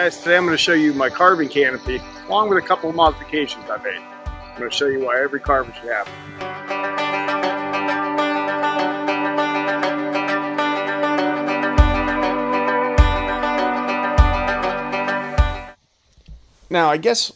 Guys, today I'm going to show you my carving canopy along with a couple of modifications I made. I'm going to show you why every carver should have it. Now, I guess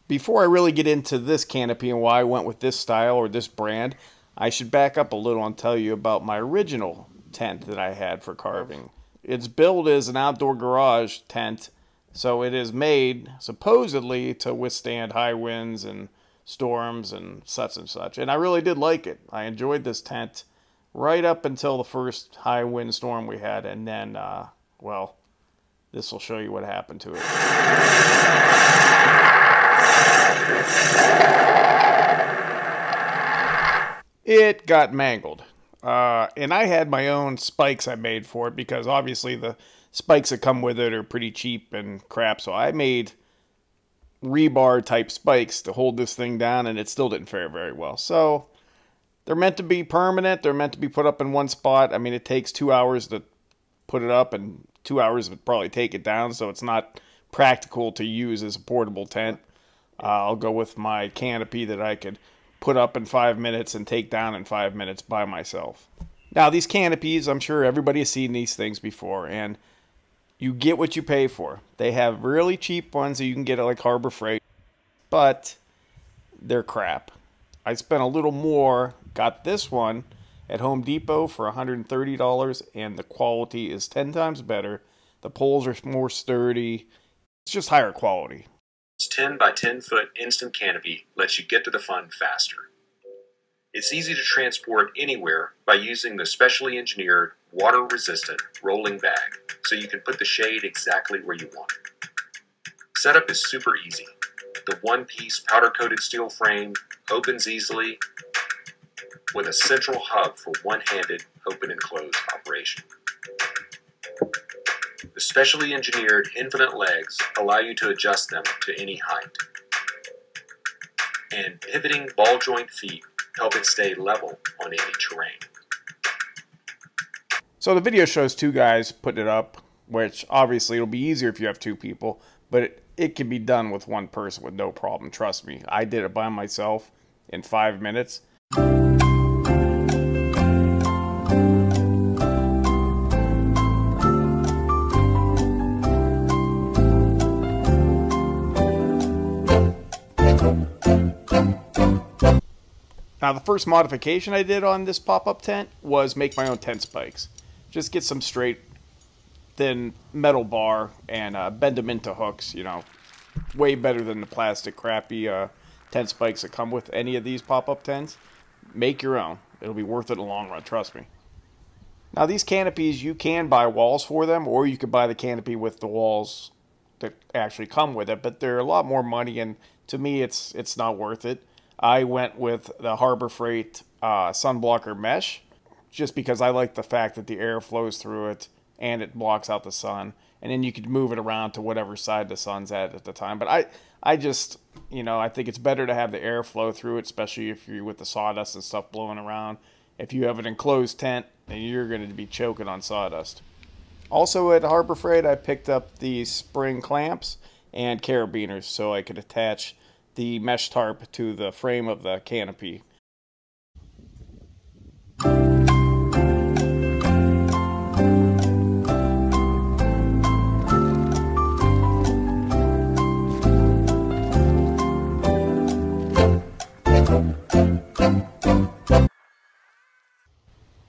before I really get into this canopy and why I went with this style or this brand, I should back up a little and tell you about my original tent that I had for carving. It's built as an outdoor garage tent, so it is made supposedly to withstand high winds and storms and such and such. And I really did like it. I enjoyed this tent right up until the first high wind storm we had, and then, well, this will show you what happened to it. It got mangled. And I had my own spikes I made for it because obviously the spikes that come with it are pretty cheap and crap. So I made rebar type spikes to hold this thing down, and it still didn't fare very well. So they're meant to be permanent. They're meant to be put up in one spot. I mean, it takes 2 hours to put it up, and 2 hours would probably take it down. So it's not practical to use as a portable tent. I'll go with my canopy that I could put up in 5 minutes and take down in 5 minutes by myself. Now, these canopies, I'm sure everybody has seen these things before, and you get what you pay for. They have really cheap ones that you can get at like Harbor Freight, but they're crap. I spent a little more, got this one at Home Depot for $130, and the quality is 10 times better. The poles are more sturdy. It's just higher quality. This 10 by 10 foot instant canopy lets you get to the fun faster. It's easy to transport anywhere by using the specially engineered, water-resistant rolling bag, so you can put the shade exactly where you want it. Setup is super easy. The one-piece powder-coated steel frame opens easily with a central hub for one-handed open and close operation. The specially engineered infinite legs allow you to adjust them to any height. And pivoting ball joint feet help it stay level on any terrain. So the video shows two guys putting it up, which obviously it'll be easier if you have two people, but it can be done with one person with no problem. Trust me, I did it by myself in 5 minutes. Now, the first modification I did on this pop-up tent was make my own tent spikes. Just get some straight, thin metal bar and bend them into hooks, you know. Way better than the plastic crappy tent spikes that come with any of these pop-up tents. Make your own. It'll be worth it in the long run, trust me. Now, these canopies, you can buy walls for them, or you could buy the canopy with the walls that actually come with it, but they're a lot more money, and to me, it's not worth it. I went with the Harbor Freight sunblocker mesh just because I like the fact that the air flows through it and it blocks out the sun, and then you could move it around to whatever side the sun's at the time. But I just, you know, I think it's better to have the air flow through it, especially if you're with the sawdust and stuff blowing around. If you have an enclosed tent, then you're going to be choking on sawdust. Also at Harbor Freight, I picked up these spring clamps and carabiners so I could attach the mesh tarp to the frame of the canopy.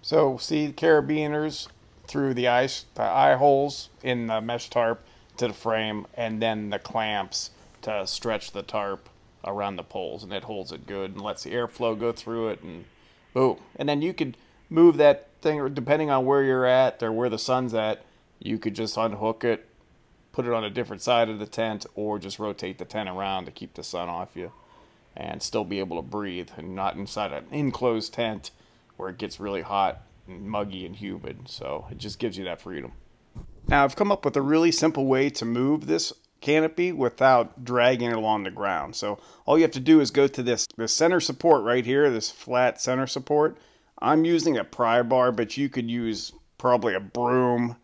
So see the carabiners through the eye holes in the mesh tarp to the frame, and then the clamps to stretch the tarp around the poles, and it holds it good and lets the airflow go through it, and boom. And then you could move that thing, depending on where you're at or where the sun's at, you could just unhook it, put it on a different side of the tent, or just rotate the tent around to keep the sun off you and still be able to breathe, and not inside an enclosed tent where it gets really hot and muggy and humid. So it just gives you that freedom. Now, I've come up with a really simple way to move this canopy without dragging it along the ground. So all you have to do is go to this center support right here, this flat center support. I'm using a pry bar, but you could use probably a broom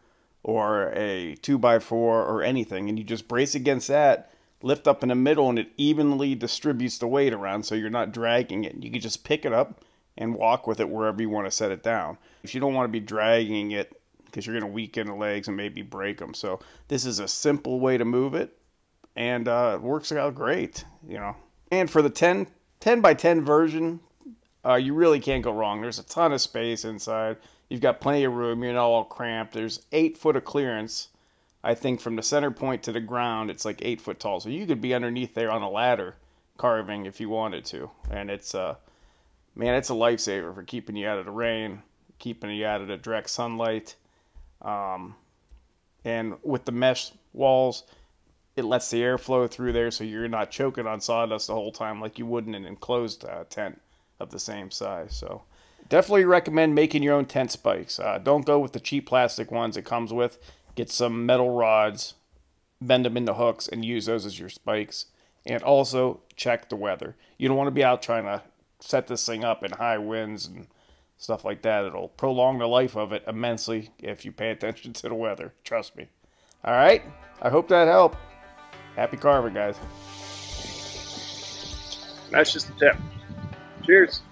or a 2x4 or anything, and you just brace against that, lift up in the middle, and it evenly distributes the weight around so you're not dragging it. You can just pick it up and walk with it wherever you want to set it down. If you don't want to be dragging it, because you're going to weaken the legs and maybe break them. So this is a simple way to move it, and it works out great, you know. And for the 10 by 10 version, you really can't go wrong. There's a ton of space inside. You've got plenty of room. You're not all cramped. There's 8 foot of clearance. I think from the center point to the ground, it's like 8 foot tall. So you could be underneath there on a ladder carving if you wanted to. And it's, man, it's a lifesaver for keeping you out of the rain, keeping you out of the direct sunlight. And with the mesh walls, it lets the air flow through there so you're not choking on sawdust the whole time like you would in an enclosed tent of the same size. So definitely recommend making your own tent spikes. Don't go with the cheap plastic ones it comes with. Get some metal rods, bend them into hooks, and use those as your spikes. And also check the weather. You don't want to be out trying to set this thing up in high winds and stuff like that. It'll prolong the life of it immensely if you pay attention to the weather. Trust me. All right? I hope that helped. Happy carving, guys. That's just a tip. Cheers.